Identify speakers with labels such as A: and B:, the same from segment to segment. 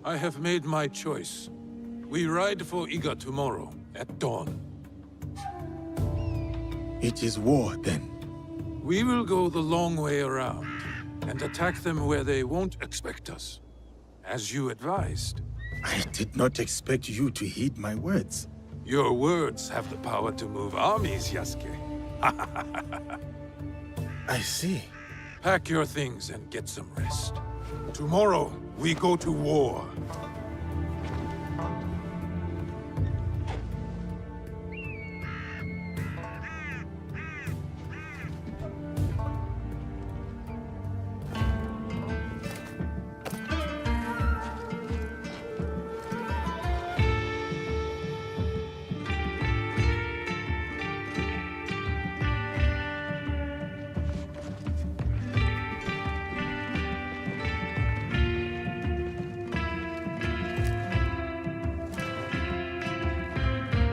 A: I have made my choice. We ride for Iga tomorrow, at dawn.
B: It is war, then.
A: We will go the long way around, and attack them where they won't expect us. As you advised.
B: I did not expect you to heed my words.
A: Your words have the power to move armies, Yasuke.
B: I see.
A: Pack your things and get some rest. Tomorrow, we go to war.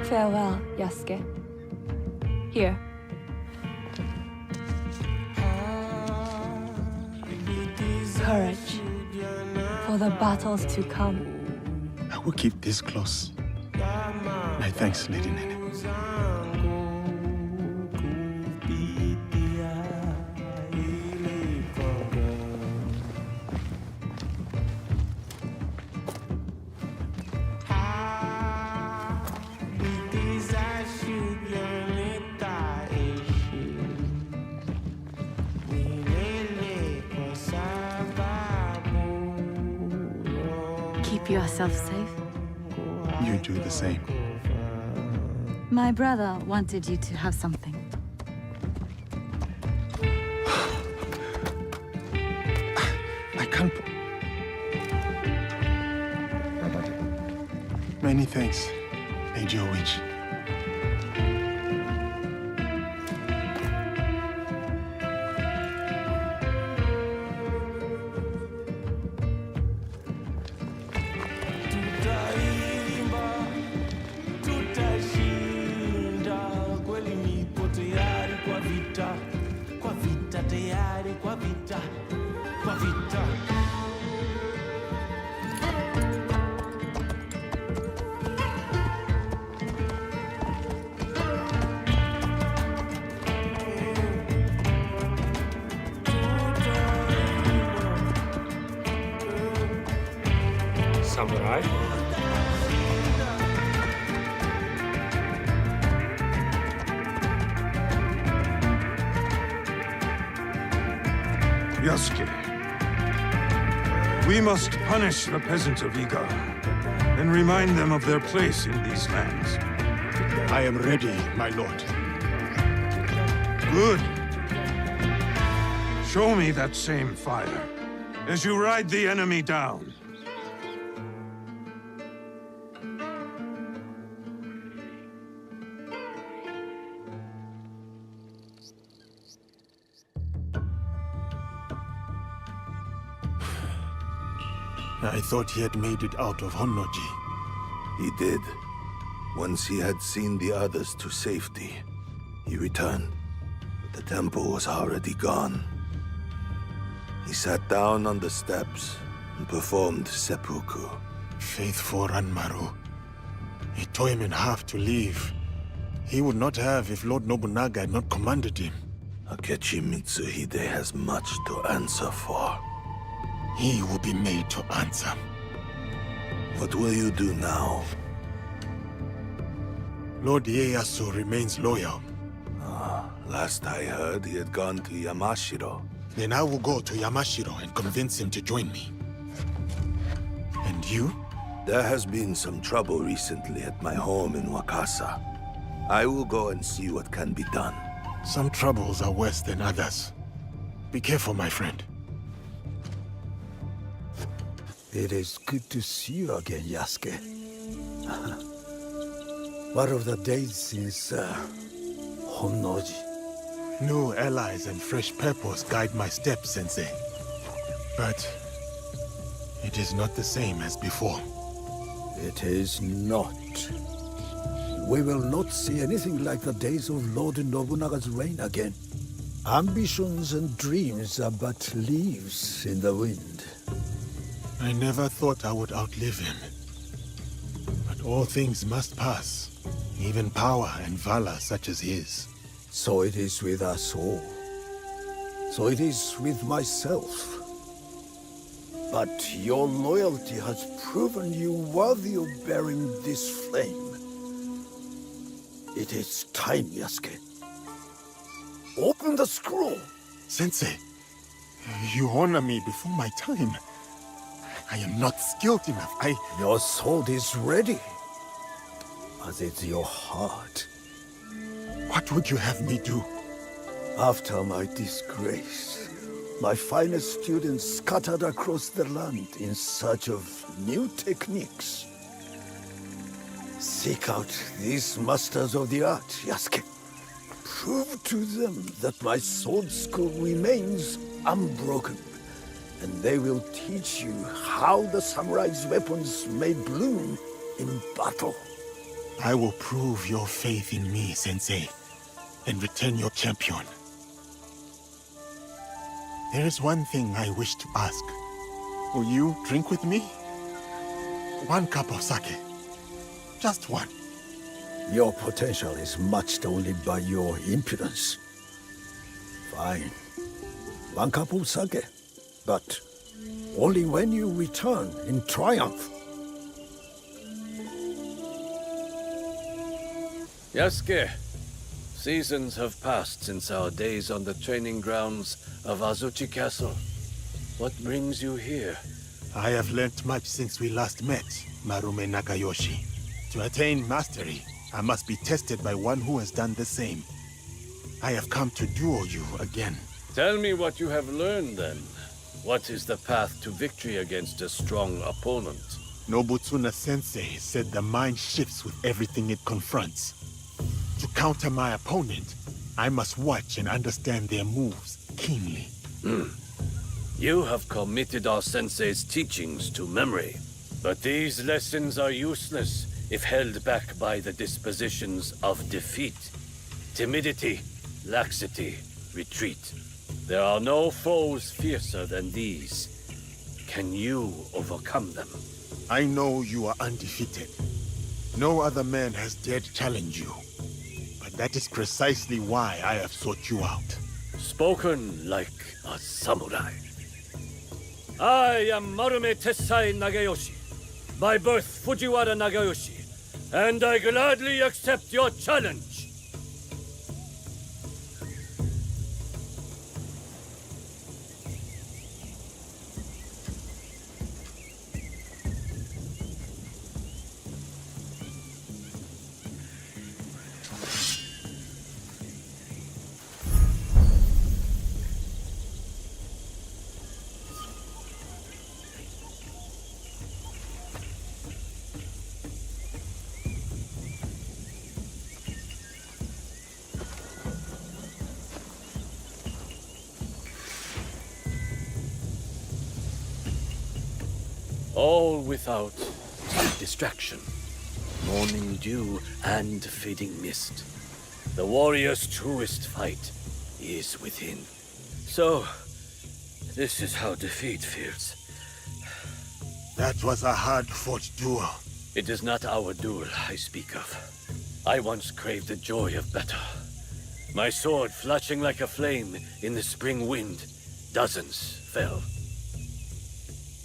C: Farewell, Yasuke. Here. Courage. For the battles to come.
B: I will keep this close. My thanks, Lady Nene.
C: Keep yourself safe.
B: You do the same.
C: My brother wanted you to have something.
B: I can't... Many thanks, Major Witch.
D: Samurai?
A: Yasuke. We must punish the peasants of Iga, and remind them of their place in these lands.
B: I am ready, my lord.
A: Good. Show me that same fire, as you ride the enemy down.
B: I thought he had made it out of Honnoji.
E: He did. Once he had seen the others to safety, he returned. But the temple was already gone. He sat down on the steps and performed seppuku.
B: Faithful Ranmaru. It tore him in half to leave. He would not have if Lord Nobunaga had not commanded him.
E: Akechi Mitsuhide has much to answer for.
B: He will be made to answer.
E: What will you do now?
B: Lord Ieyasu remains loyal.
E: Last I heard, he had gone to Yamashiro.
B: Then I will go to Yamashiro and convince him to join me. And you?
E: There has been some trouble recently at my home in Wakasa. I will go and see what can be done.
B: Some troubles are worse than others. Be careful, my friend.
F: It is good to see you again, Yasuke. What of the days since Honnoji?
B: New allies and fresh purpose guide my steps, Sensei. But it is not the same as before.
F: It is not. We will not see anything like the days of Lord Nobunaga's reign again. Ambitions and dreams are but leaves in the wind.
B: I never thought I would outlive him. But all things must pass, even power and valor such as his.
F: So it is with us all. So it is with myself. But your loyalty has proven you worthy of bearing this flame. It is time, Yasuke. Open the scroll!
B: Sensei, you honor me before my time. I am not skilled enough.
F: Your sword is ready, as is your heart.
B: What would you have me do?
F: After my disgrace, my finest students scattered across the land in search of new techniques. Seek out these masters of the art, Yasuke. Prove to them that my sword school remains unbroken, and they will teach you how the samurai's weapons may bloom in battle.
B: I will prove your faith in me, Sensei, and return your champion. There is one thing I wish to ask. Will you drink with me? 1 cup of sake. Just one.
F: Your potential is matched only by your impudence. Fine. 1 cup of sake. But only when you return in triumph.
G: Yasuke, seasons have passed since our days on the training grounds of Azuchi Castle. What brings you here?
B: I have learnt much since we last met, Marume Nakayoshi. To attain mastery, I must be tested by one who has done the same. I have come to duel you again.
G: Tell me what you have learned, then. What is the path to victory against a strong opponent?
B: Nobutsuna Sensei said the mind shifts with everything it confronts. To counter my opponent, I must watch and understand their moves keenly.
G: You have committed our sensei's teachings to memory. But these lessons are useless if held back by the dispositions of defeat. Timidity, laxity, retreat. There are no foes fiercer than these. Can you overcome them?
B: I know you are undefeated. No other man has dared challenge you. But that is precisely why I have sought you out.
G: Spoken like a samurai. I am Marume Tessai Nagayoshi, by birth Fujiwara Nagayoshi, and I gladly accept your challenge. All without distraction, morning dew and fading mist. The warrior's truest fight is within. So, this is how defeat feels.
B: That was a hard-fought duel.
G: It is not our duel I speak of. I once craved the joy of battle. My sword flashing like a flame in the spring wind. Dozens fell.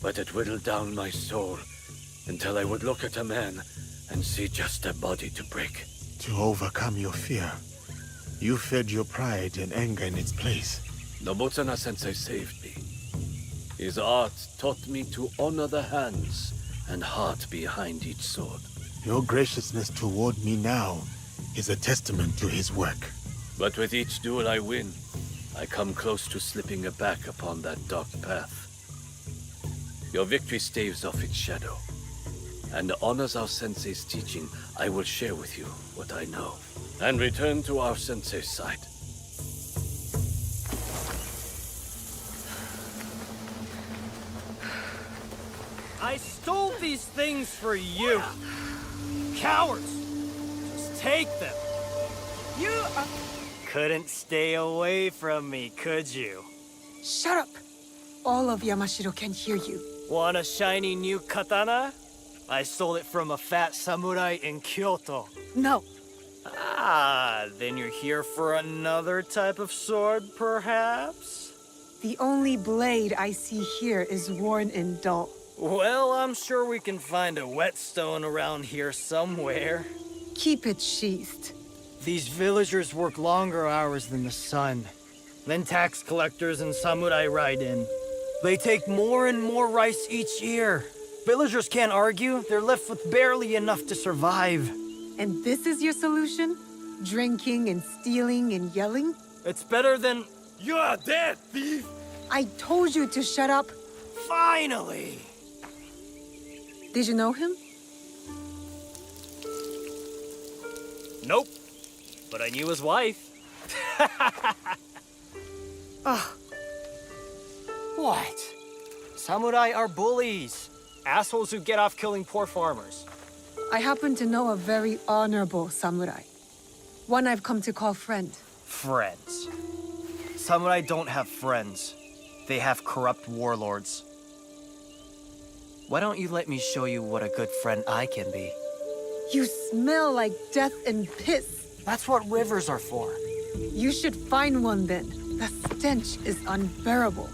G: But it whittled down my soul until I would look at a man and see just a body to break.
B: To overcome your fear, you fed your pride and anger in its place.
G: Nobutsuna Sensei saved me. His art taught me to honor the hands and heart behind each sword.
B: Your graciousness toward me now is a testament to his work.
G: But with each duel I win, I come close to slipping back upon that dark path. Your victory staves off its shadow, and honors our sensei's teaching. I will share with you what I know, and return to our sensei's side.
H: I stole these things for you. Cowards! Just take them. You couldn't stay away from me, could you?
I: Shut up! All of Yamashiro can hear you.
H: Want a shiny new katana? I stole it from a fat samurai in Kyoto.
I: No.
H: Ah, then you're here for another type of sword, perhaps?
I: The only blade I see here is worn and dull.
H: Well, I'm sure we can find a whetstone around here somewhere.
I: Keep it sheathed.
H: These villagers work longer hours than the sun. Then tax collectors and samurai ride in. They take more and more rice each year. Villagers can't argue. They're left with barely enough to survive.
I: And this is your solution? Drinking and stealing and yelling?
H: It's better than... You're dead, thief!
I: I told you to shut up.
H: Finally!
I: Did you know him?
H: Nope. But I knew his wife.
I: Ugh.
H: What? Samurai are bullies. Assholes who get off killing poor farmers.
I: I happen to know a very honorable samurai. One I've come to call friend.
H: Friends. Samurai don't have friends. They have corrupt warlords. Why don't you let me show you what a good friend I can be?
I: You smell like death and piss.
H: That's what rivers are for.
I: You should find one then. The stench is unbearable.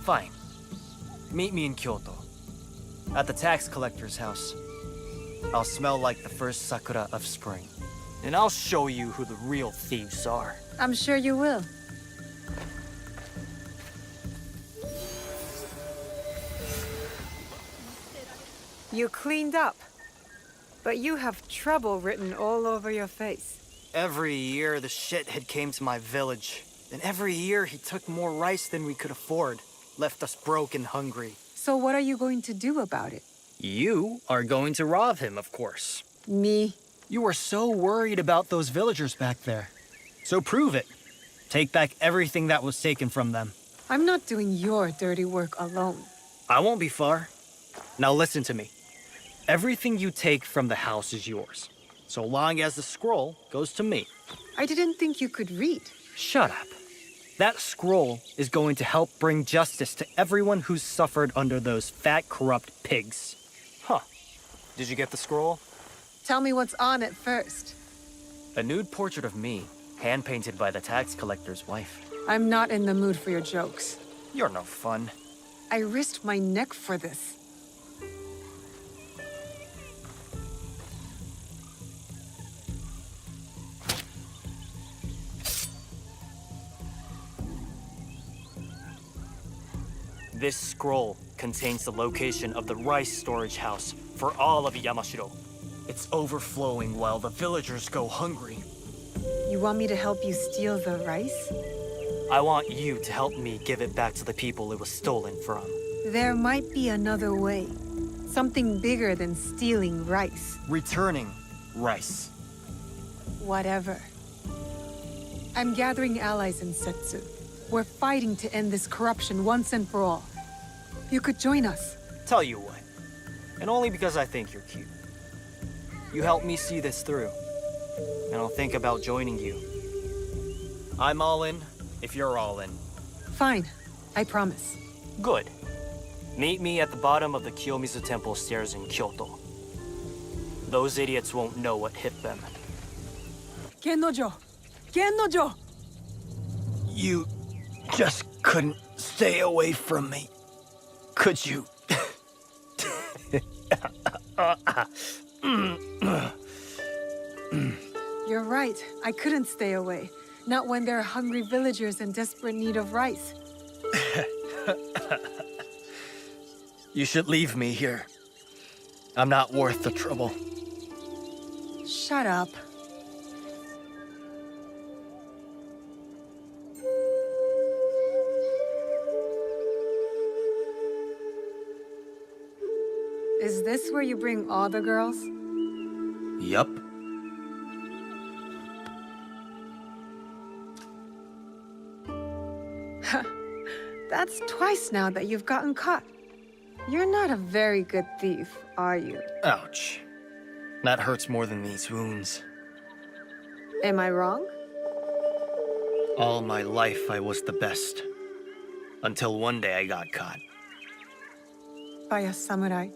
H: Fine. Meet me in Kyoto. At the tax collector's house. I'll smell like the first sakura of spring. And I'll show you who the real thieves are.
I: I'm sure you will. You cleaned up, but you have trouble written all over your face.
H: Every year, the shithead came to my village. And every year, he took more rice than we could afford. Left us broke and hungry.
I: So what are you going to do about it?
H: You are going to rob him, of course.
I: Me?
H: You were so worried about those villagers back there. So prove it. Take back everything that was taken from them.
I: I'm not doing your dirty work alone.
H: I won't be far. Now listen to me. Everything you take from the house is yours, so long as the scroll goes to me.
I: I didn't think you could read.
H: Shut up. That scroll is going to help bring justice to everyone who's suffered under those fat, corrupt pigs. Huh. Did you get the scroll?
I: Tell me what's on it first.
H: A nude portrait of me, hand-painted by the tax collector's wife.
I: I'm not in the mood for your jokes.
H: You're no fun.
I: I risked my neck for this.
H: This scroll contains the location of the rice storage house for all of Yamashiro. It's overflowing while the villagers go hungry.
I: You want me to help you steal the rice?
H: I want you to help me give it back to the people it was stolen from.
I: There might be another way. Something bigger than stealing rice.
H: Returning rice.
I: Whatever. I'm gathering allies in Setsu. We're fighting to end this corruption once and for all. You could join us.
H: Tell you what, and only because I think you're cute. You help me see this through, and I'll think about joining you. I'm all in, if you're all in.
I: Fine. I promise.
H: Good. Meet me at the bottom of the Kiyomizu Temple stairs in Kyoto. Those idiots won't know what hit them.
I: Gennojo! Gennojo!
H: You just couldn't stay away from me, could you?
I: You're right. I couldn't stay away. Not when there are hungry villagers in desperate need of rice.
H: You should leave me here. I'm not worth the trouble.
I: Shut up. Is this where you bring all the girls?
H: Yup.
I: That's twice now that you've gotten caught. You're not a very good thief, are you?
H: Ouch. That hurts more than these wounds.
I: Am I wrong?
H: All my life I was the best. Until one day I got caught.
I: by a samurai.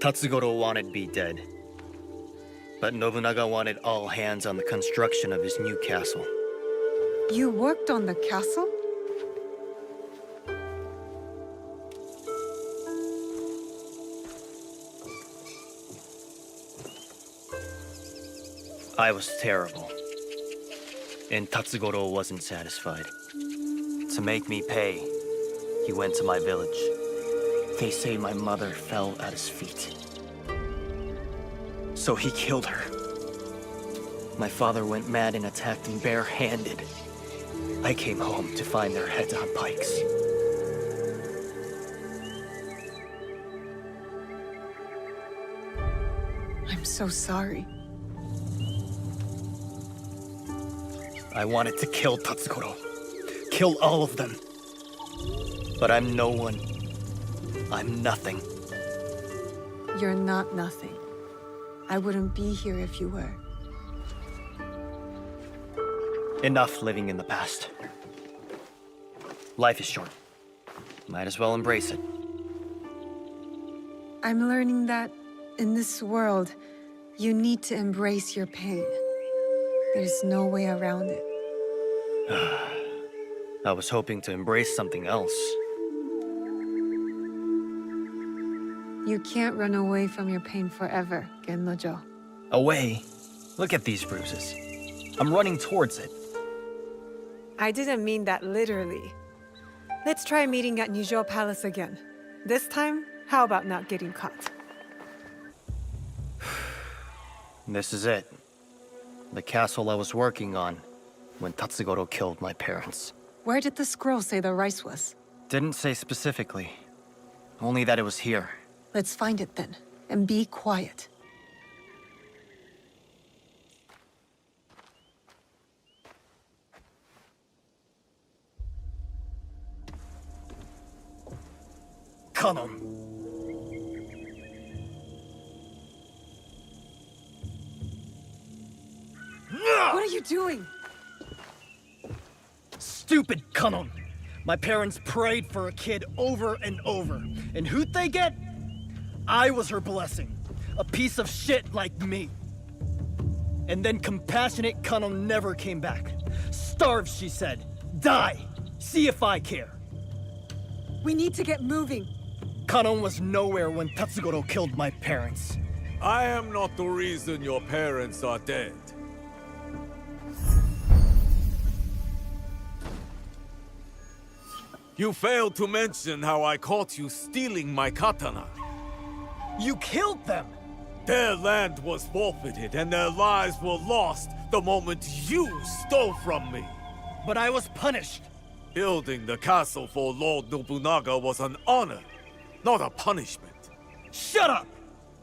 H: Tatsugoro wanted me dead. But Nobunaga wanted all hands on the construction of his new castle.
I: You worked on the castle?
H: I was terrible. And Tatsugoro wasn't satisfied. To make me pay, he went to my village. They say my mother fell at his feet. So he killed her. My father went mad and attacked them bare-handed. I came home to find their heads on pikes.
I: I'm so sorry.
H: I wanted to kill Tatsugoro. Kill all of them. But I'm no one. I'm nothing.
I: You're not nothing. I wouldn't be here if you were.
H: Enough living in the past. Life is short. Might as well embrace it.
I: I'm learning that in this world, you need to embrace your pain. There's no way around it.
H: I was hoping to embrace something else.
I: You can't run away from your pain forever, Gennojo.
H: Away? Look at these bruises. I'm running towards it.
I: I didn't mean that literally. Let's try meeting at Nijo Palace again. This time, how about not getting caught?
H: This is it. The castle I was working on when Tatsugoro killed my parents.
I: Where did the scroll say the rice was?
H: Didn't say specifically. Only that it was here.
I: Let's find it then, and be quiet.
H: Come on.
I: What are you doing?
H: Stupid Kanon! My parents prayed for a kid over and over. And who'd they get? I was her blessing. A piece of shit like me. And then compassionate Kanon never came back. Starve, she said. Die. See if I care.
I: We need to get moving.
H: Kanon was nowhere when Tatsugoro killed my parents.
J: I am not the reason your parents are dead. You failed to mention how I caught you stealing my katana.
H: You killed them!
J: Their land was forfeited and their lives were lost the moment you stole from me.
H: But I was punished.
J: Building the castle for Lord Nobunaga was an honor, not a punishment.
H: Shut up!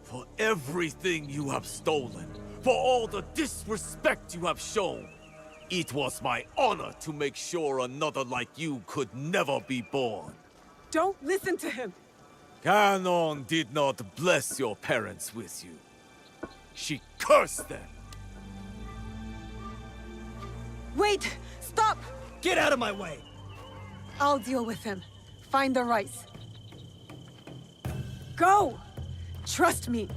J: For everything you have stolen, for all the disrespect you have shown, it was my honor to make sure another like you could never be born.
I: Don't listen to him.
J: Ganon did not bless your parents with you. She cursed them.
I: Wait! Stop!
H: Get out of my way!
I: I'll deal with him. Find the rice. Go! Trust me.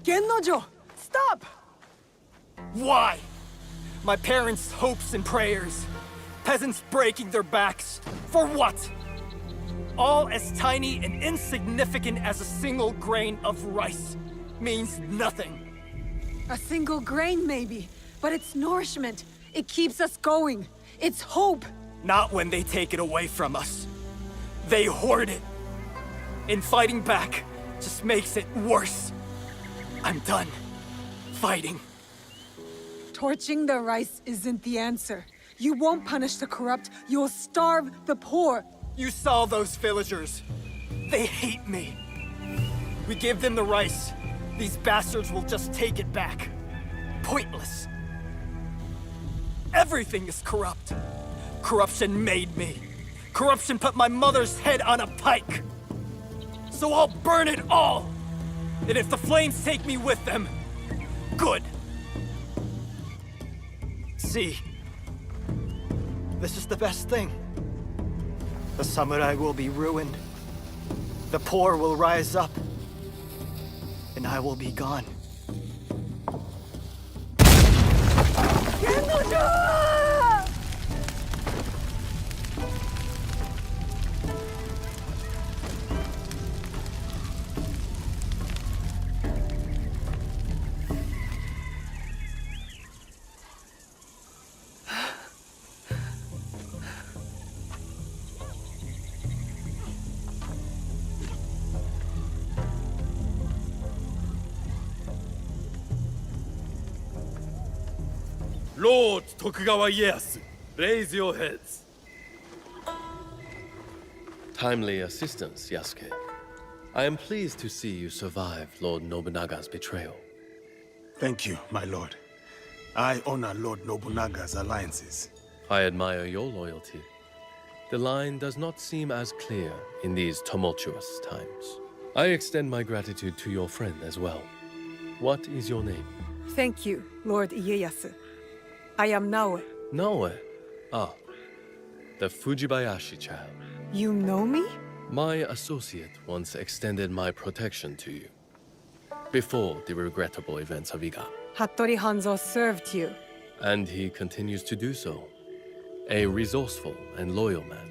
I: Gennojo! Stop!
H: Why? My parents' hopes and prayers. Peasants breaking their backs. For what? All as tiny and insignificant as a single grain of rice. Means nothing.
I: A single grain, maybe. But it's nourishment. It keeps us going. It's hope.
H: Not when they take it away from us. They hoard it. And fighting back just makes it worse. I'm done fighting.
I: Torching the rice isn't the answer. You won't punish the corrupt. You'll starve the poor.
H: You saw those villagers. They hate me. We give them the rice. These bastards will just take it back. Pointless. Everything is corrupt. Corruption made me. Corruption put my mother's head on a pike. So I'll burn it all. And if the flames take me with them, good. See, This is the best thing. The samurai will be ruined. The poor will rise up. And I will be gone.
G: Lord Tokugawa Ieyasu, raise your heads. Timely assistance, Yasuke. I am pleased to see you survive Lord Nobunaga's betrayal.
B: Thank you, my lord. I honor Lord Nobunaga's alliances.
G: I admire your loyalty. The line does not seem as clear in these tumultuous times. I extend my gratitude to your friend as well. What is your name?
I: Thank you, Lord Ieyasu. I am Naoe.
G: Naoe. Ah, the Fujibayashi child.
I: You know me?
G: My associate once extended my protection to you. Before the regrettable events of Iga.
I: Hattori Hanzo served you.
G: And he continues to do so. A resourceful and loyal man.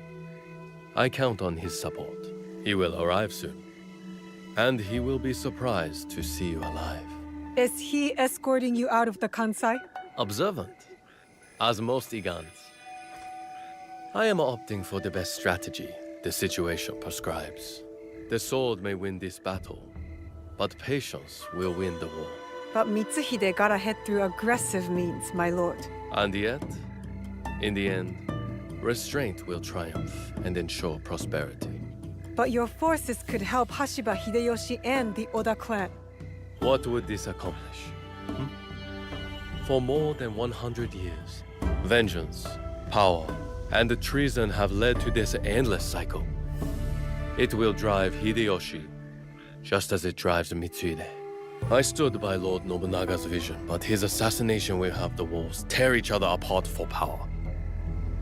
G: I count on his support. He will arrive soon. And he will be surprised to see you alive.
I: Is he escorting you out of the Kansai?
G: Observant, as most Igans. I am opting for the best strategy the situation prescribes. The sword may win this battle, but patience will win the war.
I: But Mitsuhide got ahead through aggressive means, my lord.
G: And yet, in the end, restraint will triumph and ensure prosperity.
I: But your forces could help Hashiba Hideyoshi and the Oda clan.
G: What would this accomplish? For more than 100 years, vengeance, power, and treason have led to this endless cycle. It will drive Hideyoshi, just as it drives Mitsuhide. I stood by Lord Nobunaga's vision, but his assassination will have the wolves tear each other apart for power.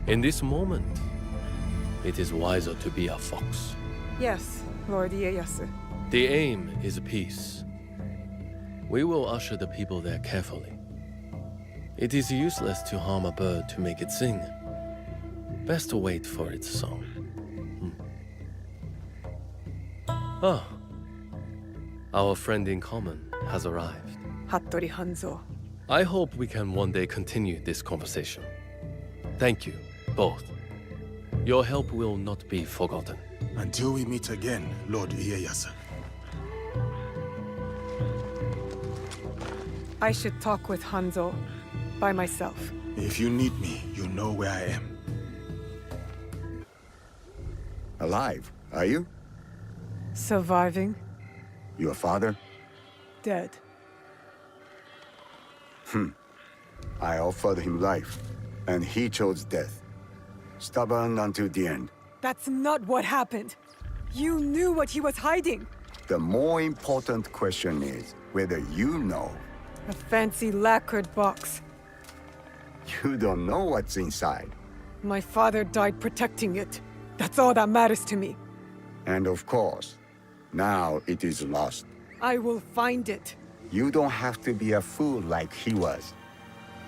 G: In this moment, it is wiser to be a fox.
I: Yes, Lord Ieyasu.
G: The aim is peace. We will usher the people there carefully. It is useless to harm a bird to make it sing. Best to wait for its song. Ah, our friend in common has arrived.
I: Hattori Hanzo.
G: I hope we can one day continue this conversation. Thank you, both. Your help will not be forgotten.
B: Until we meet again, Lord Ieyasu.
I: I should talk with Hanzo by myself.
B: If you need me, you know where I am.
F: Alive, are you?
I: Surviving,
F: Your father?
I: dead.
F: I offered him life, and he chose death. Stubborn until the end.
I: That's not what happened. You knew what he was hiding.
F: The more important question is whether you know.
I: A fancy lacquered box.
F: You don't know what's inside.
I: My father died protecting it. That's all that matters to me.
F: And of course, now it is lost.
I: I will find it.
F: You don't have to be a fool like he was.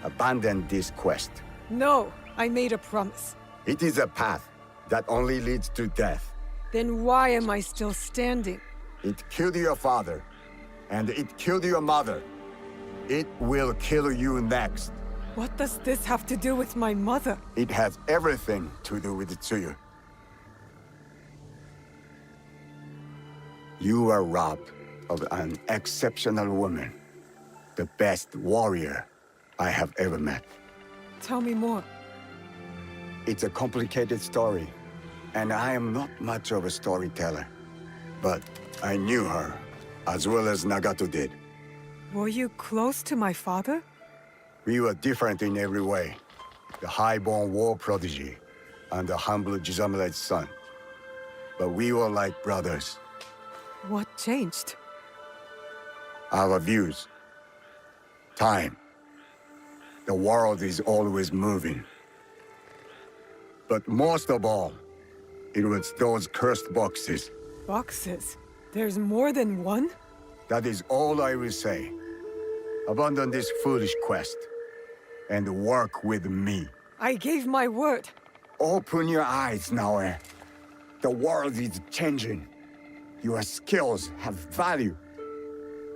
F: Abandon this quest.
I: No, I made a promise.
F: It is a path that only leads to death.
I: Then why am I still standing?
F: It killed your father, and it killed your mother. It will kill you next.
I: What does this have to do with my mother?
F: It has everything to do with Tsuyu. You are robbed of an exceptional woman. The best warrior I have ever met.
I: Tell me more.
F: It's a complicated story, and I am not much of a storyteller. But I knew her, as well as Nagato did.
I: Were you close to my father?
F: We were different in every way. The high-born war prodigy, and the humble Jizamure's son. But we were like brothers.
I: What changed?
F: Our views. Time. The world is always moving.
K: But most of all, it was those cursed boxes.
I: Boxes? There's more than one?
K: That is all I will say. Abandon this foolish quest and work with me.
I: I gave my word.
K: Open your eyes, Naoe. The world is changing. Your skills have value.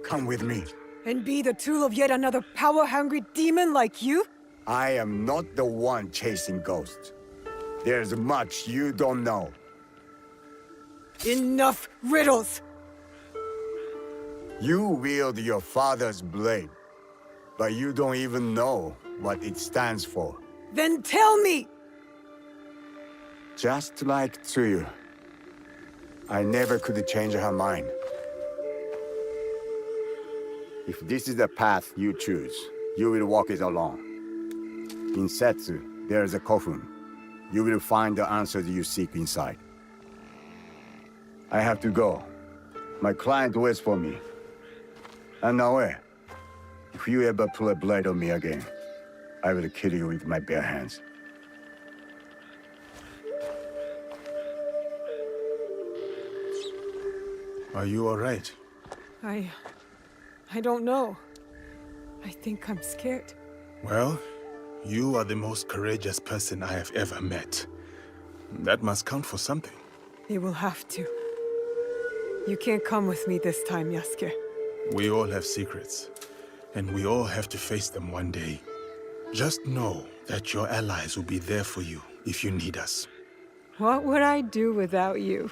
K: Come with me.
I: And be the tool of yet another power-hungry demon like you?
K: I am not the one chasing ghosts. There's much you don't know.
I: Enough riddles!
K: You wield your father's blade, but you don't even know what it stands for.
I: Then tell me!
K: Just like Tsuyu, I never could change her mind. If this is the path you choose, you will walk it alone. In Setsu, there is a kofun. You will find the answers you seek inside. I have to go. My client waits for me. And Naoe, if you ever pull a blade on me again, I will kill you with my bare hands.
B: Are you all right?
I: I don't know. I think I'm scared.
B: Well, you are the most courageous person I have ever met. That must count for something.
I: It will have to. You can't come with me this time, Yasuke.
B: We all have secrets, and we all have to face them one day. Just know that your allies will be there for you if you need us.
I: What would I do without you?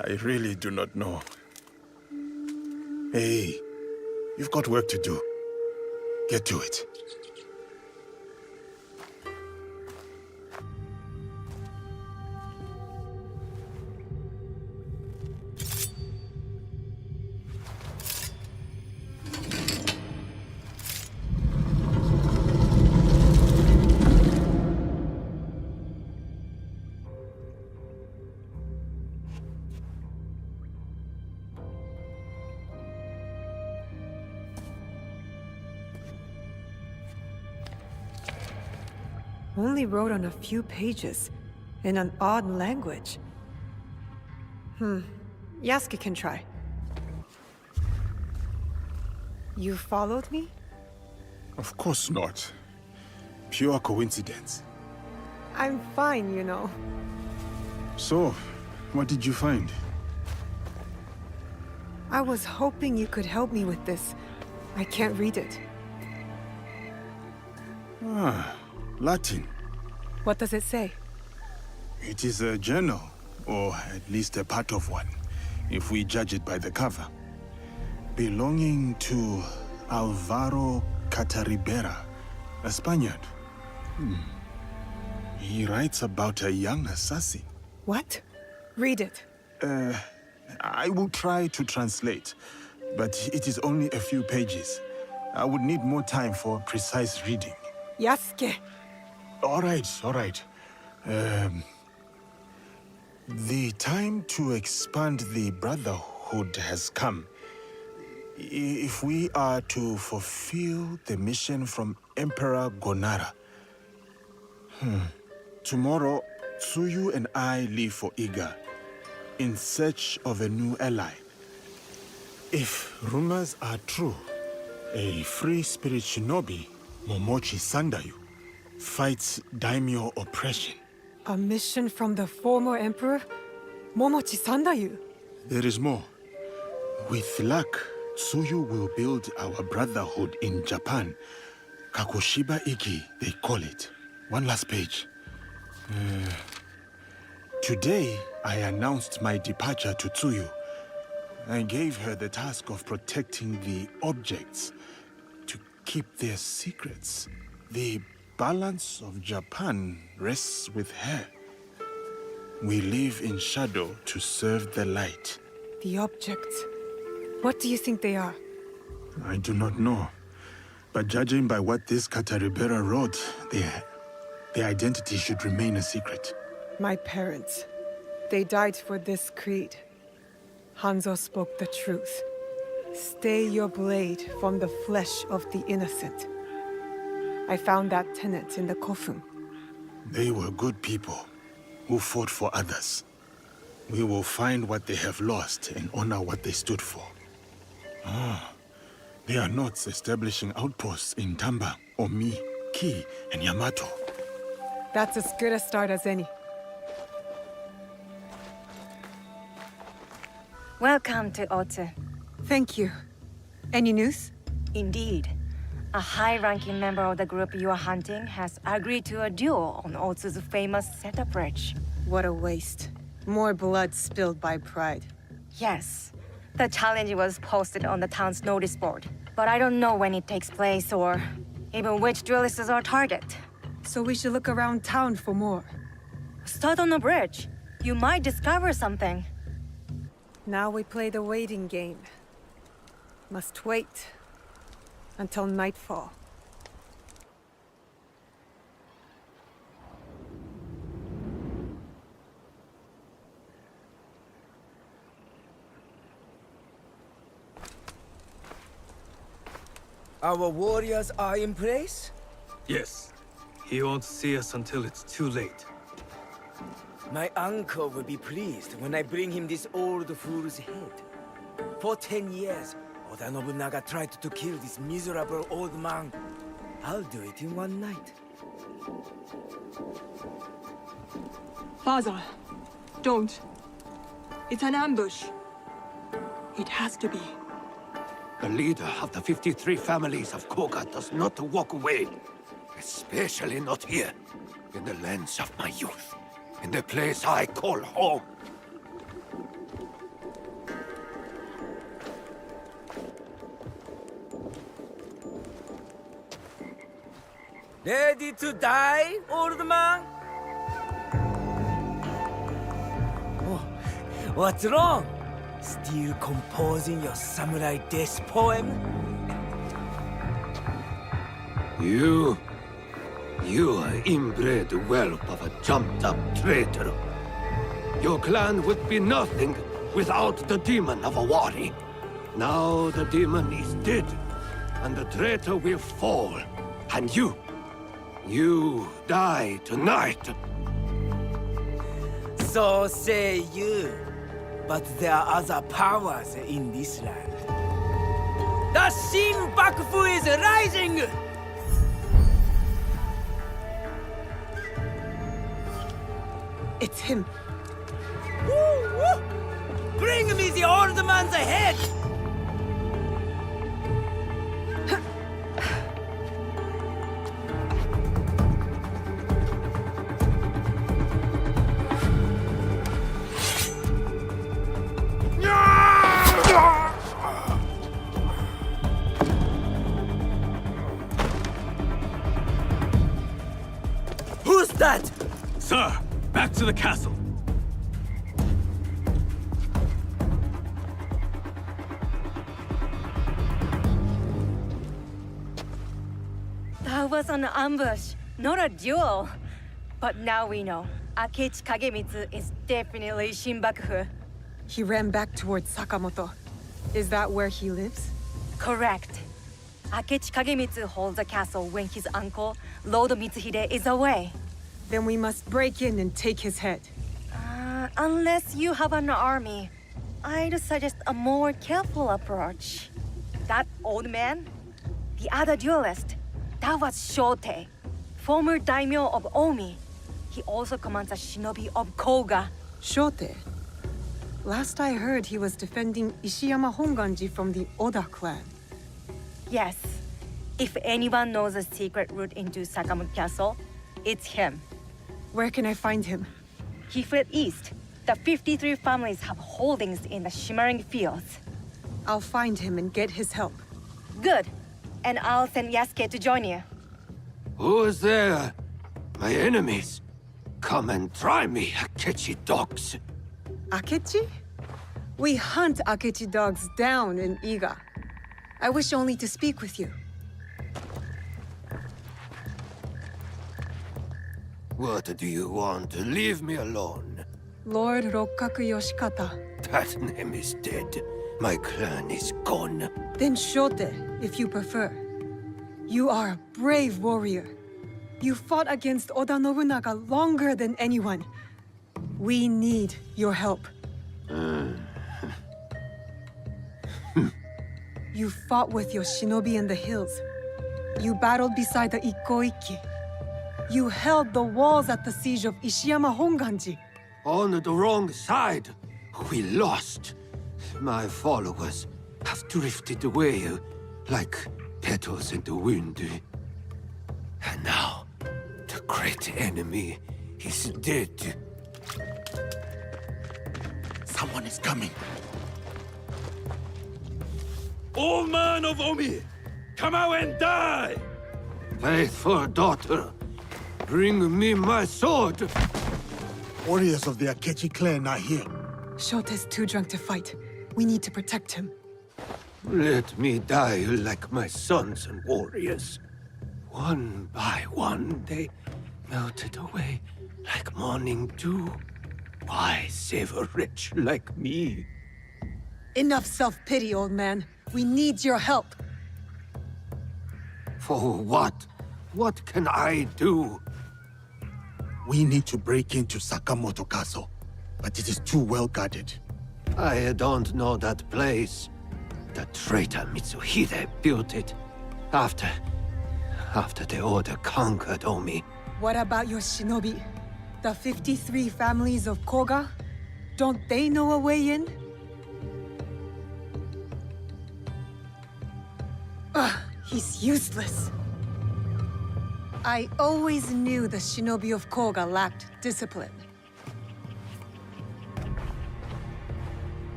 B: I really do not know. Hey, you've got work to do. Get to it.
I: Only wrote on a few pages, in an odd language. Yasuke can try. You followed me?
B: Of course not. Pure coincidence.
I: I'm fine, you know.
B: So, what did you find?
I: I was hoping you could help me with this. I can't read it.
B: Ah, Latin.
I: What does it say?
B: It is a journal, or at least a part of one, if we judge it by the cover. Belonging to Alvaro Cataribera, a Spaniard. He writes about a young assassin.
I: What? Read it.
B: I will try to translate, but it is only a few pages. I would need more time for precise reading.
I: Yasuke!
B: All right. The time to expand the Brotherhood has come. If we are to fulfill the mission from Emperor Gonara. Tomorrow, Tsuyu and I leave for Iga, in search of a new ally. If rumors are true, a free spirit shinobi, Momochi Sandayu, fights daimyo oppression.
I: A mission from the former emperor? Momochi Sandayu?
B: There is more. With luck, Tsuyu will build our brotherhood in Japan. Kakoshiba Iki, they call it. One last page. Today, I announced my departure to Tsuyu. I gave her the task of protecting the objects, to keep their secrets. The balance of Japan rests with her. We live in shadow to serve the light.
I: The objects. What do you think they are?
B: I do not know. But judging by what this Cataribera wrote, their identity should remain a secret.
I: My parents. They died for this creed. Hanzo spoke the truth. Stay your blade from the flesh of the innocent. I found that tenet in the kofun.
B: They were good people who fought for others. We will find what they have lost and honor what they stood for. Ah, they are not establishing outposts in Tamba, Omi, Ki, and Yamato.
I: That's as good a start as any.
L: Welcome to Otsu.
I: Thank you. Any news?
L: Indeed. A high-ranking member of the group you are hunting has agreed to a duel on Otsu's famous Seta Bridge.
I: What a waste. More blood spilled by pride.
L: Yes. The challenge was posted on the town's notice board, but I don't know when it takes place or even which duelists are our target.
I: So we should look around town for more.
L: Start on the bridge. You might discover something.
I: Now we play the waiting game. Must wait until nightfall.
M: Our warriors are in place?
J: Yes. He won't see us until it's too late.
M: My uncle will be pleased when I bring him this old fool's head. For 10 years, Oda Nobunaga tried to kill this miserable old man. I'll do it in one night.
N: Father, don't. It's an ambush. It has to be.
G: The leader of the 53 families of Koga does not walk away. Especially not here, in the lands of my youth. In the place I call home.
M: Ready to die, old man? Oh, what's wrong? Still composing your samurai death poem?
G: You are inbred whelp of a jumped-up traitor. Your clan would be nothing without the demon of a Wari. Now the demon is dead, and the traitor will fall. And you die tonight.
M: So say you. But there are other powers in this land. The Shin Bakufu is rising!
I: It's him.
M: Woo, woo. Bring me the old man's head! Who's that?
J: Sir, back to the castle.
L: That was an ambush, not a duel. But now we know. Akechi Kagemitsu is definitely Shin Bakufu.
I: He ran back towards Sakamoto. Is that where he lives?
L: Correct. Akechi Kagemitsu holds a castle when his uncle, Lord Mitsuhide, is away.
I: Then we must break in and take his head.
L: Unless you have an army, I'd suggest a more careful approach. That old man? The other duelist? That was Shote, former daimyo of Omi. He also commands a shinobi of Koga.
I: Shote? Last I heard, he was defending Ishiyama Honganji from the Oda clan.
L: Yes. If anyone knows a secret route into Sakamoto Castle, it's him.
I: Where can I find him?
L: He fled east. The 53 families have holdings in the Shimmering Fields.
I: I'll find him and get his help.
L: Good. And I'll send Yasuke to join you.
G: Who is there? My enemies. Come and try me, Akechi dogs.
I: Akechi? We hunt Akechi dogs down in Iga. I wish only to speak with you.
G: What do you want? Leave me alone.
I: Lord Rokkaku Yoshikata.
G: That name is dead. My clan is gone.
I: Then Shote, if you prefer. You are a brave warrior. You fought against Oda Nobunaga longer than anyone. We need your help. You fought with your shinobi in the hills. You battled beside the Ikoiki. You held the walls at the siege of Ishiyama Honganji.
O: On the wrong side. We lost. My followers have drifted away like petals in the wind. And now, the great enemy is dead.
B: Someone is coming.
O: Old man of Omi, come out and die! Faithful daughter, bring me my sword.
B: Warriors of the Akechi clan are here.
I: Shote's too drunk to fight. We need to protect him.
O: Let me die like my sons and warriors. One by one, they melted away like morning dew. Why save a wretch like me?
I: Enough self-pity, old man. We need your help.
O: For what? What can I do?
B: We need to break into Sakamoto Castle, but it is too well guarded.
O: I don't know that place. The traitor Mitsuhide built it after the Order conquered Omi.
I: What about your shinobi? The 53 families of Koga? Don't they know a way in? Ugh, he's useless. I always knew the shinobi of Koga lacked discipline.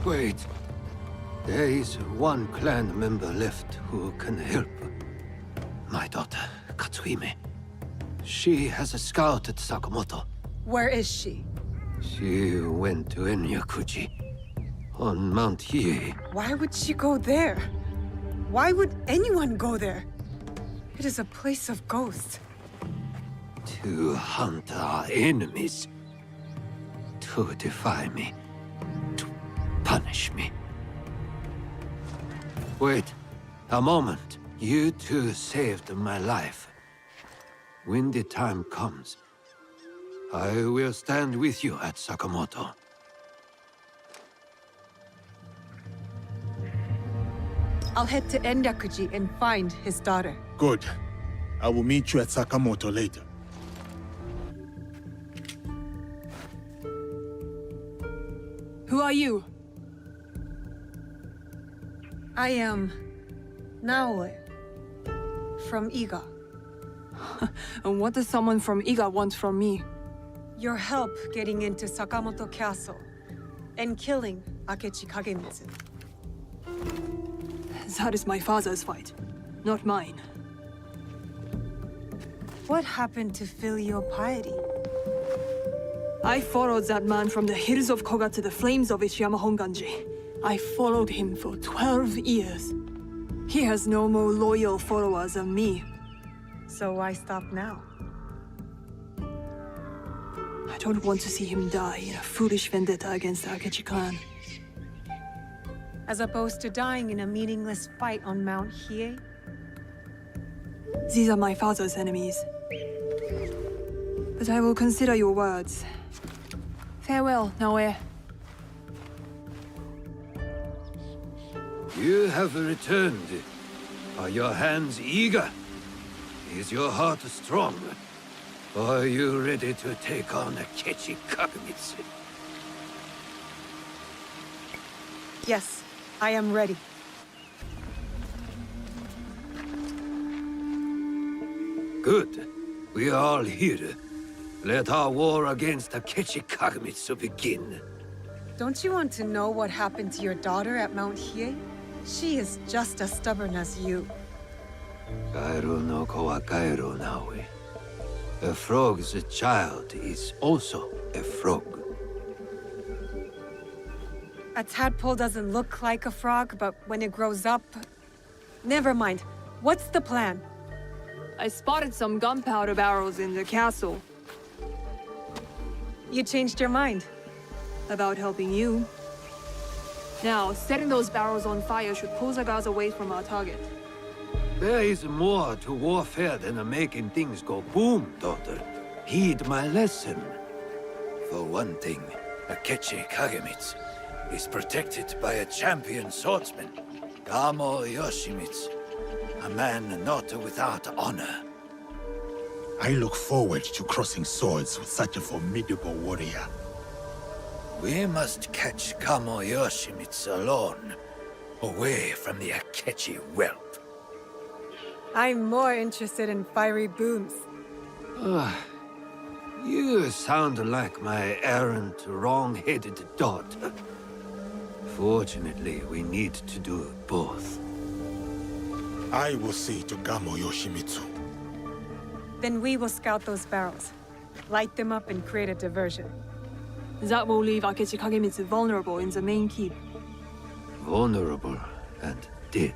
O: Wait. There is one clan member left who can help. My daughter, Katsuhime. She has scouted Sakamoto.
I: Where is she?
O: She went to Enyakuji, on Mount Hiei.
I: Why would she go there? Why would anyone go there? It is a place of ghosts.
O: To hunt our enemies. To defy me. To punish me. Wait, a moment. You two saved my life. When the time comes, I will stand with you at Sakamoto.
I: I'll head to Endakuji and find his daughter.
B: Good. I will meet you at Sakamoto later.
N: Who are you?
I: I am Naoe from Iga.
N: And what does someone from Iga want from me?
I: Your help getting into Sakamoto Castle and killing Akechi Kagemitsu.
N: That is my father's fight, not mine.
I: What happened to filial piety?
N: I followed that man from the hills of Koga to the flames of Ishiyama Honganji. I followed him for 12 years. He has no more loyal followers than me.
I: So why stop now?
N: I don't want to see him die in a foolish vendetta against the Akechi clan.
I: As opposed to dying in a meaningless fight on Mount Hiei?
N: These are my father's enemies. But I will consider your words. Farewell, Naoe.
O: You have returned. Are your hands eager? Is your heart strong? Or are you ready to take on Akechi Kagemitsu?
I: Yes, I am ready.
O: Good. We are all here. Let our war against Akechi Kagemitsu begin.
I: Don't you want to know what happened to your daughter at Mount Hiei? She is just as stubborn as you.
O: Kairo no ko wa kairo, Naoe. A frog's child is also a frog.
I: A tadpole doesn't look like a frog, but when it grows up... Never mind. What's the plan?
N: I spotted some gunpowder barrels in the castle.
I: You changed your mind?
N: About helping you. Now, setting those barrels on fire should pull the guards away from our target.
O: There is more to warfare than making things go boom, daughter. Heed my lesson. For one thing, Akechi Kagemitsu is protected by a champion swordsman, Gamo Yoshimitsu, a man not without honor.
B: I look forward to crossing swords with such a formidable warrior.
O: We must catch Gamo Yoshimitsu alone, away from the Akechi wealth.
I: I'm more interested in fiery booms.
O: You sound like my errant, wrong-headed daughter. Fortunately, we need to do both.
B: I will see to Gamo Yoshimitsu.
I: Then we will scout those barrels, light them up and create a diversion.
N: That will leave Akechi Kagemitsu vulnerable in the main keep.
O: Vulnerable and dead.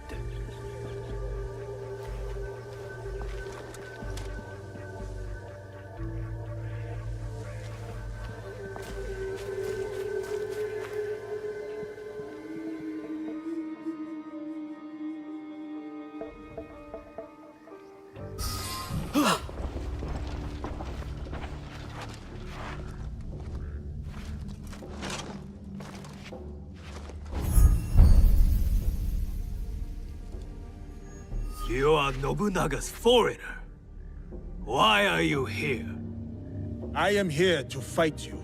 J: You are Nobunaga's foreigner. Why are you here?
B: I am here to fight you.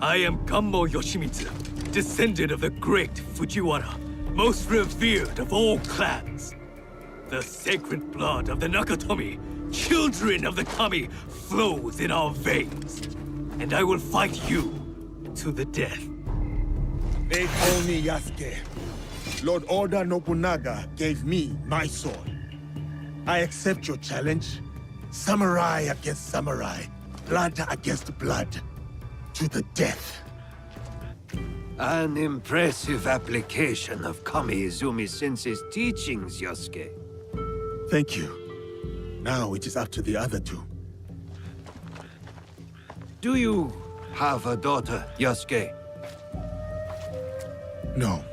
J: I am Gamo Yoshimitsu, descendant of the great Fujiwara, most revered of all clans. The sacred blood of the Nakatomi, children of the Kami, flows in our veins. And I will fight you to the death.
B: They call me Yasuke. Lord Oda Nobunaga gave me my sword. I accept your challenge. Samurai against samurai. Blood against blood. To the death.
O: An impressive application of Kami Izumi-sensei's teachings, Yosuke.
B: Thank you. Now it is up to the other two.
O: Do you have a daughter, Yosuke?
B: No.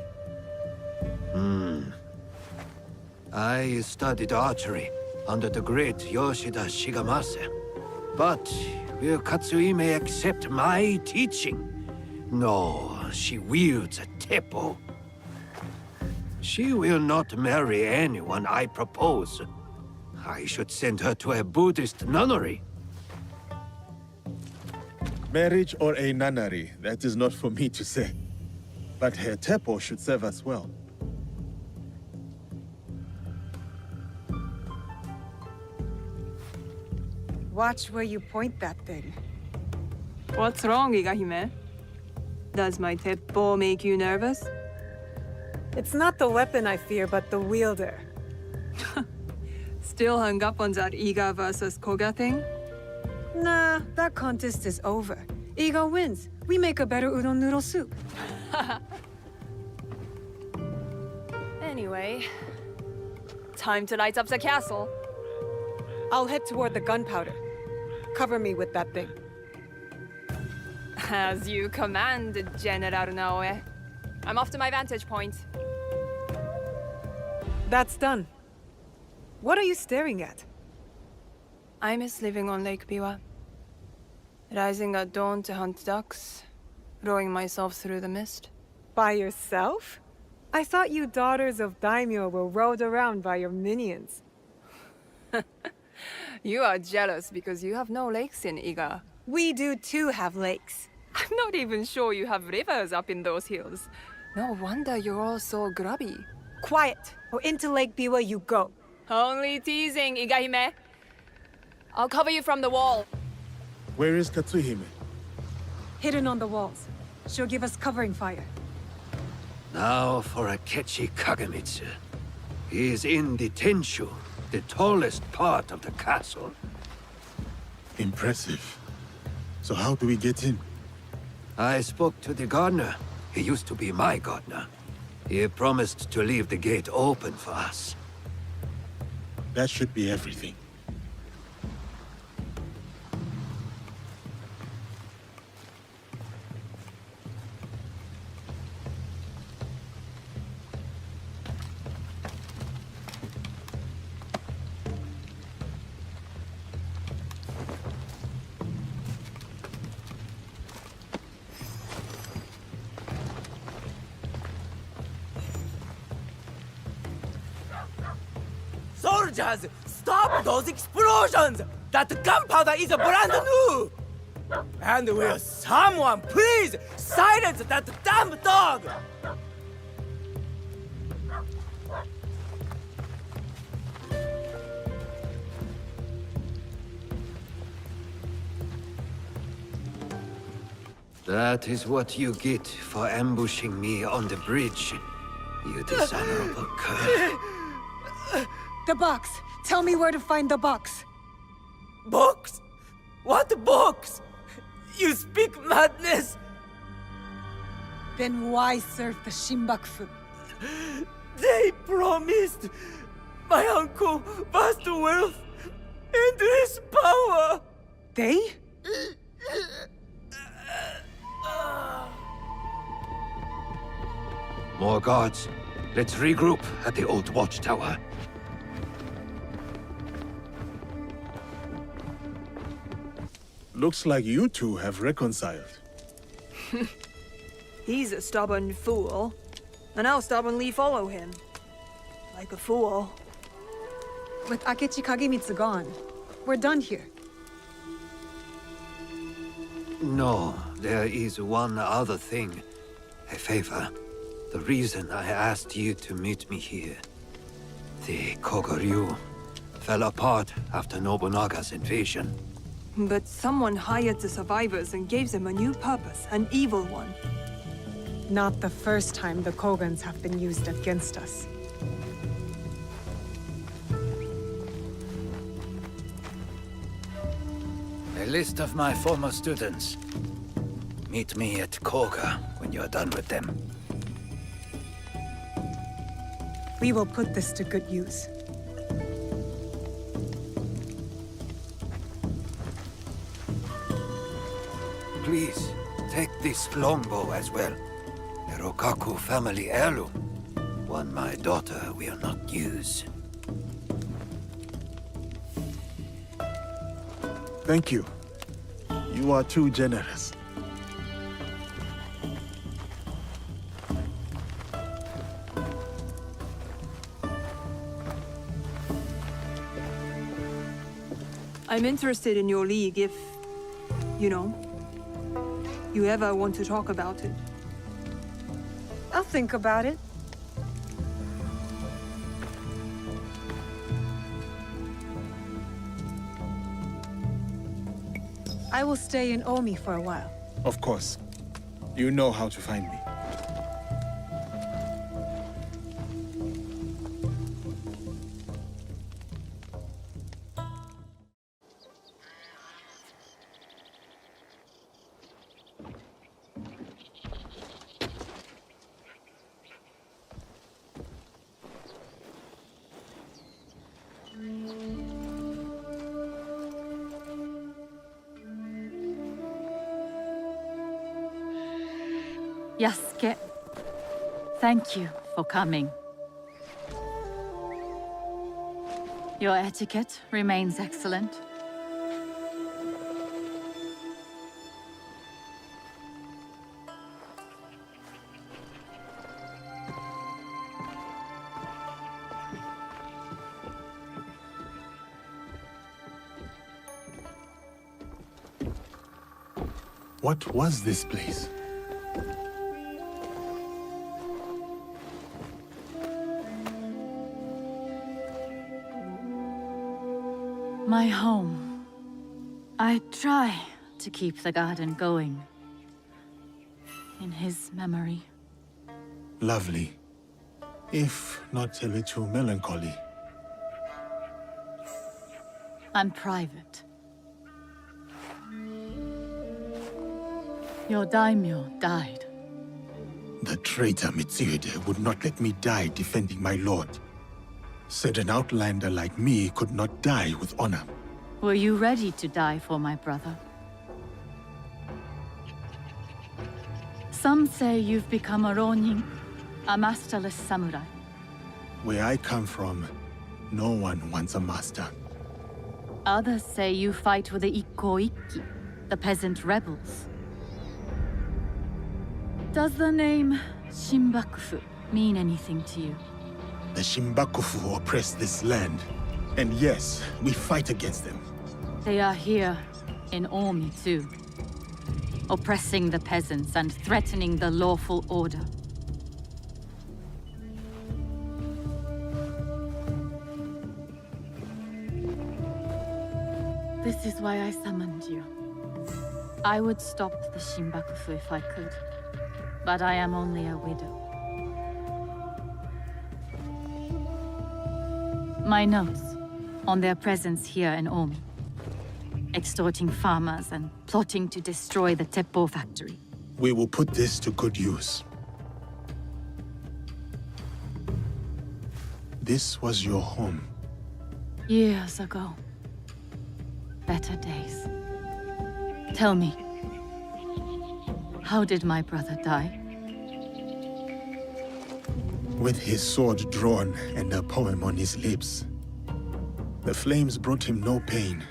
O: I studied archery under the great Yoshida Shigemasa. But will Katsuhime accept my teaching? No, she wields a teppo. She will not marry anyone I propose. I should send her to a Buddhist nunnery.
B: Marriage or a nunnery, that is not for me to say. But her teppo should serve us well.
I: Watch where you point that thing.
N: What's wrong, Igahime? Does my teppo make you nervous?
I: It's not the weapon I fear, but the wielder.
N: Still hung up on that Iga versus Koga thing?
I: Nah, that contest is over. Iga wins. We make a better udon noodle soup.
N: Anyway, time to light up the castle.
I: I'll head toward the gunpowder. Cover me with that thing.
N: As you command, General Naoe. I'm off to my vantage point.
I: That's done. What are you staring at?
N: I miss living on Lake Biwa. Rising at dawn to hunt ducks, rowing myself through the mist.
I: By yourself? I thought you daughters of daimyo were rowed around by your minions.
N: You are jealous because you have no lakes in Iga.
I: We do too have lakes.
N: I'm not even sure you have rivers up in those hills. No wonder you're all so grubby.
I: Quiet, or into Lake Biwa you go.
N: Only teasing, Igahime. I'll cover you from the wall.
B: Where is Katsuhime?
I: Hidden on the walls. She'll give us covering fire.
O: Now for Akechi Kagemitsu. He is in the Tenshu, the tallest part of the castle.
B: Impressive. So how do we get in?
O: I spoke to the gardener. He used to be my gardener. He promised to leave the gate open for us.
B: That should be everything.
M: Soldiers, stop those explosions! That gunpowder is brand new! And will someone please silence that damn dog?
O: That is what you get for ambushing me on the bridge, you dishonorable cur.
I: The box! Tell me where to find the box!
M: Box? What box? You speak madness!
I: Then why serve the Shinbakufu?
M: They promised my uncle vast wealth and his power!
I: They?
O: More guards. Let's regroup at the old watchtower.
B: Looks like you two have reconciled.
N: He's a stubborn fool, and I'll stubbornly follow him. Like a fool.
I: With Akechi Kagemitsu gone, we're done here.
O: No, there is one other thing. A favor. The reason I asked you to meet me here. The Kogoryu fell apart after Nobunaga's invasion.
N: But someone hired the survivors and gave them a new purpose, an evil one.
I: Not the first time the Kogans have been used against us.
O: A list of my former students. Meet me at Koga when you're done with them.
I: We will put this to good use.
O: Please, take this longbow as well. A Rokaku family heirloom. One my daughter will not use.
B: Thank you. You are too generous.
N: I'm interested in your league if, you know, you ever want to talk about it.
I: I'll think about it. I will stay in Omi for a while.
B: Of course. You know how to find me.
C: Yasuke, thank you for coming. Your etiquette remains excellent.
B: What was this place?
C: My home. I try to keep the garden going. In his memory.
B: Lovely, if not a little melancholy.
C: I'm private. Your daimyo died.
B: The traitor Mitsuhide would not let me die defending my lord. Said an outlander like me could not die with honor.
C: Were you ready to die for my brother? Some say you've become a ronin, a masterless samurai.
B: Where I come from, no one wants a master.
C: Others say you fight with the Ikko-Ikki, the peasant rebels. Does the name Shinbakufu mean anything to you?
B: The Shinbakufu oppress this land. And yes, we fight against them.
C: They are here, in Omi too. Oppressing the peasants and threatening the lawful order. This is why I summoned you. I would stop the Shinbakufu if I could, but I am only a widow. My notes on their presence here in Omi. Extorting farmers and plotting to destroy the Teppo factory.
B: We will put this to good use. This was your home.
C: Years ago. Better days. Tell me, how did my brother die?
B: With his sword drawn and a poem on his lips. The flames brought him no pain.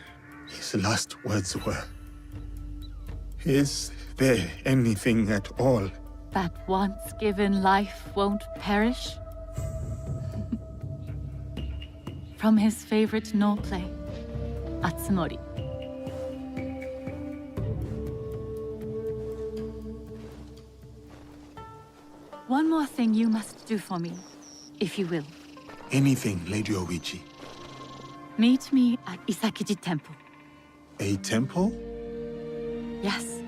B: His last words were, "Is there anything at all
C: that once given life won't perish?" From his favorite no play, Atsumori. One more thing you must do for me, if you will.
B: Anything, Lady Oichi.
C: Meet me at Isakiji Temple.
B: A temple?
C: Yes.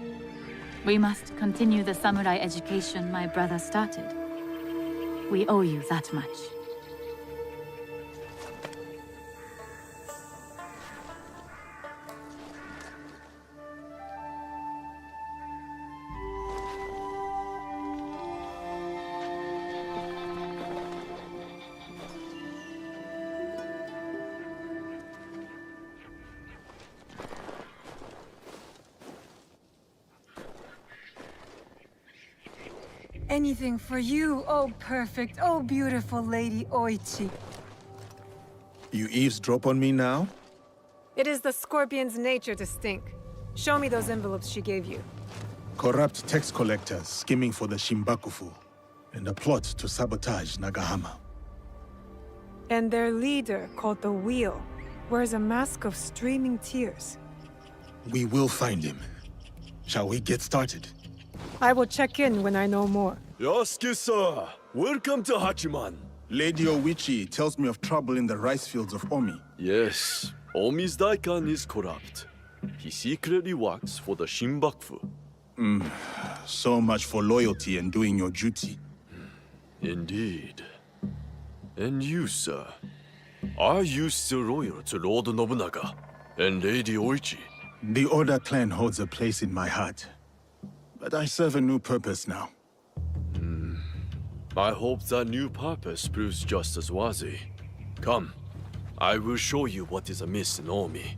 C: We must continue the samurai education my brother started. We owe you that much.
I: Anything for you, oh perfect, oh beautiful Lady Oichi.
B: You eavesdrop on me now?
I: It is the scorpion's nature to stink. Show me those envelopes she gave you.
B: Corrupt tax collectors scheming for the Shinbakufu, and a plot to sabotage Nagahama.
I: And their leader, called the Wheel, wears a mask of streaming tears.
B: We will find him. Shall we get started?
I: I will check in when I know more.
F: Yasuke-san, welcome to Hachiman.
B: Lady Oichi tells me of trouble in the rice fields of Omi.
P: Yes, Omi's Daikan is corrupt. He secretly works for the Shinbakufu.
B: So much for loyalty and doing your duty.
P: Indeed. And you, sir? Are you still loyal to Lord Nobunaga and Lady Oichi?
B: The Oda clan holds a place in my heart. But I serve a new purpose now.
P: I hope that new purpose proves just as worthy. Come, I will show you what is amiss in Omi.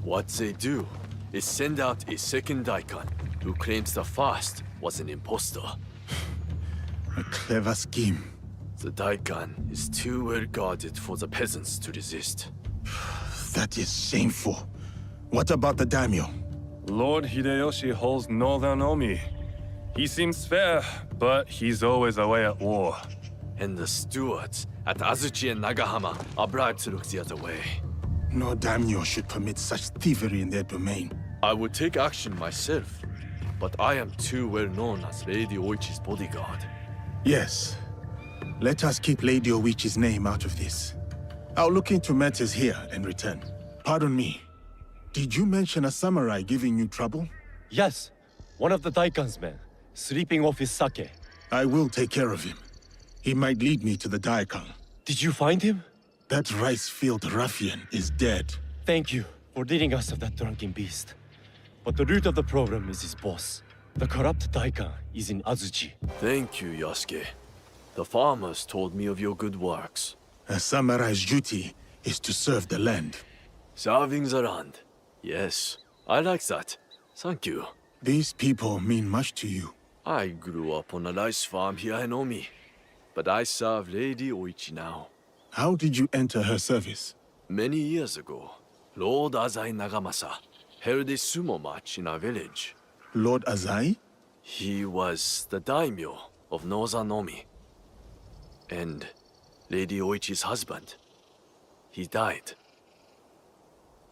P: What they do is send out a second Daikan who claims the first was an impostor.
B: A clever scheme.
P: The Daikan is too well guarded for the peasants to resist.
B: That is shameful. What about the daimyo?
Q: Lord Hideyoshi holds northern Omi. He seems fair, but he's always away at war.
P: And the stewards at Azuchi and Nagahama are bribed to look the other way.
B: No daimyo should permit such thievery in their domain.
P: I would take action myself, but I am too well known as Lady Oichi's bodyguard.
B: Yes. Let us keep Lady Oichi's name out of this. I'll look into matters here and return. Pardon me. Did you mention a samurai giving you trouble?
R: Yes. One of the Daikan's men, sleeping off his sake.
B: I will take care of him. He might lead me to the Daikon.
R: Did you find him?
B: That rice field ruffian is dead.
R: Thank you for leading us of that drunken beast. But the root of the problem is his boss. The corrupt Daikon is in Azuchi.
P: Thank you, Yasuke. The farmers told me of your good works.
B: A samurai's duty is to serve the land.
P: Serving the land. Yes, I like that. Thank you.
B: These people mean much to you.
P: I grew up on a rice farm here in Omi, but I serve Lady Oichi now.
B: How did you enter her service?
P: Many years ago, Lord Azai Nagamasa held a sumo match in our village.
B: Lord Azai?
P: He was the daimyo of Northern Omi. And Lady Oichi's husband. He died.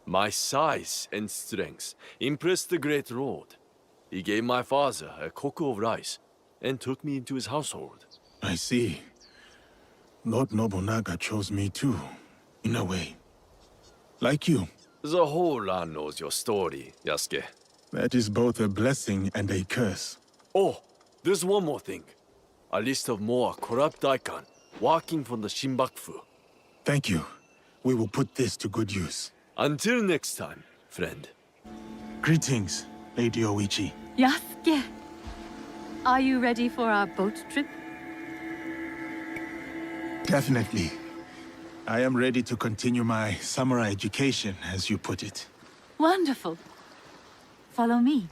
P: My size and strength impressed the great lord. He gave my father a koku of rice and took me into his household.
B: I see. Lord Nobunaga chose me too, in a way. Like you.
P: The whole land knows your story, Yasuke.
B: That is both a blessing and a curse.
P: Oh, there's one more thing. A list of more corrupt daikon working for the Shinbakufu.
B: Thank you. We will put this to good use.
P: Until next time, friend.
B: Greetings, Lady Oichi.
C: Yasuke! Are you ready for our boat trip?
B: Definitely. I am ready to continue my samurai education, as you put it.
C: Wonderful. Follow me.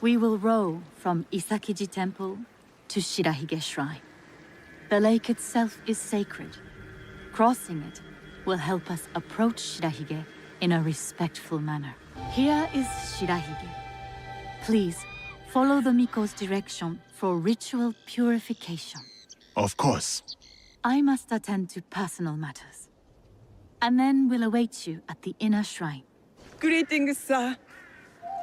C: We will row from Isakiji Temple to Shirahige Shrine. The lake itself is sacred. Crossing it will help us approach Shirahige in a respectful manner. Here is Shirahige. Please, follow the Miko's direction for ritual purification.
B: Of course.
C: I must attend to personal matters. And then we'll await you at the inner shrine.
N: Greetings, sir.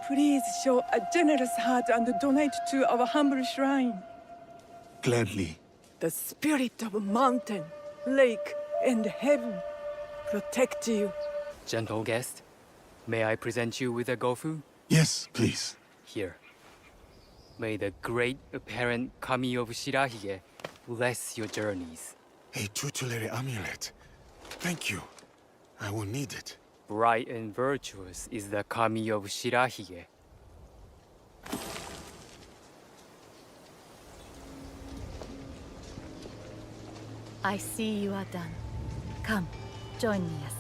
N: Please show a generous heart and donate to our humble shrine.
B: Gladly.
N: The spirit of mountain, lake, and heaven protect you.
S: Gentle guest, may I present you with a gofu?
B: Yes, please.
S: Here. May the great apparent Kami of Shirahige bless your journeys.
B: A tutelary amulet. Thank you. I will need it.
S: Bright and virtuous is the Kami of Shirahige.
C: I see you are done. Come, join me, Yasuke.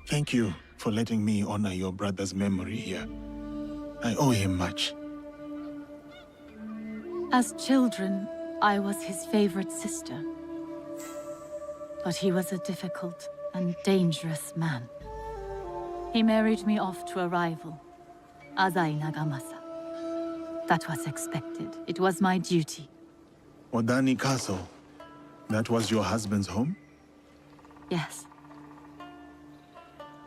B: Thank you for letting me honor your brother's memory here. I owe him much.
C: As children, I was his favorite sister. But he was a difficult and dangerous man. He married me off to a rival, Azai Nagamasa. That was expected. It was my duty.
B: Odani Castle. That was your husband's home?
C: Yes.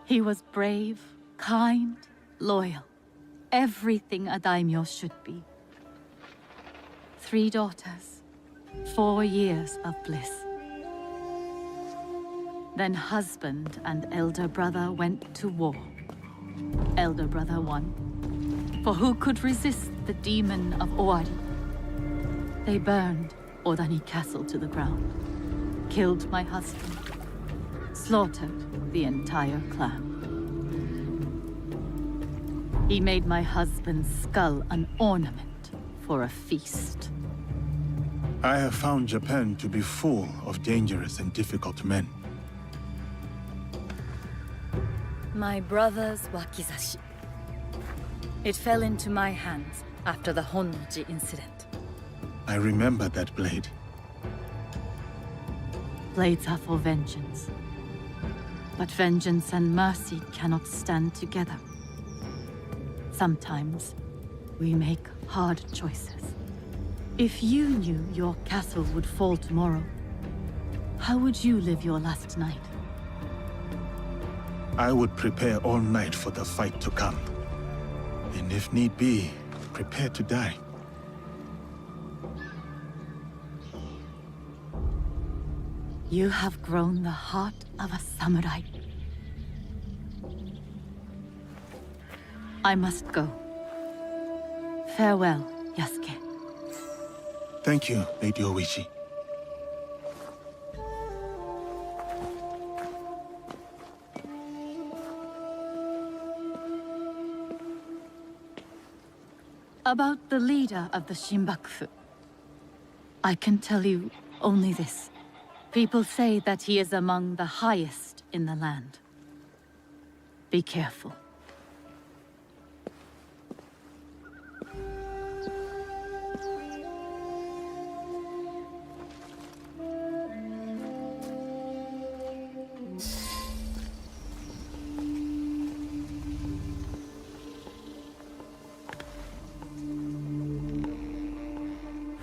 C: He was brave, kind, loyal. Everything a daimyo should be. 3 daughters, 4 years of bliss. Then husband and elder brother went to war. Elder brother won. For who could resist the demon of Owari? They burned Odani Castle to the ground, killed my husband, slaughtered the entire clan. He made my husband's skull an ornament for a feast.
B: I have found Japan to be full of dangerous and difficult men.
C: My brother's wakizashi. It fell into my hands after the Honnoji incident.
B: I remember that blade.
C: Blades are for vengeance. But vengeance and mercy cannot stand together. Sometimes, we make hard choices. If you knew your castle would fall tomorrow, how would you live your last night?
B: I would prepare all night for the fight to come. And if need be, prepare to die.
C: You have grown the heart of a samurai. I must go. Farewell, Yasuke.
B: Thank you, Lady Oishi.
C: About the leader of the Shinbakufu. I can tell you only this. People say that he is among the highest in the land. Be careful.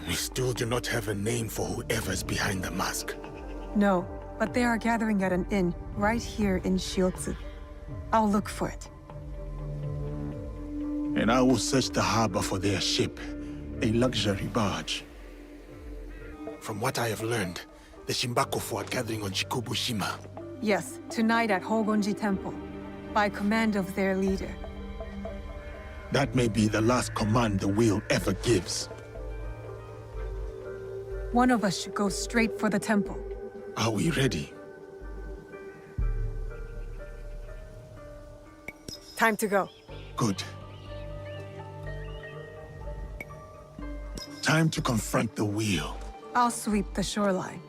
B: We still do not have a name for whoever's behind the mask.
I: No, but they are gathering at an inn right here in Shiotsu. I'll look for it.
B: And I will search the harbor for their ship, a luxury barge. From what I have learned, the Shinbakufu are gathering on Shikubushima.
I: Yes, tonight at Hogonji Temple, by command of their leader.
B: That may be the last command the wheel ever gives.
I: One of us should go straight for the temple.
B: Are we ready?
I: Time to go.
B: Good. Time to confront the wheel.
I: I'll sweep the shoreline.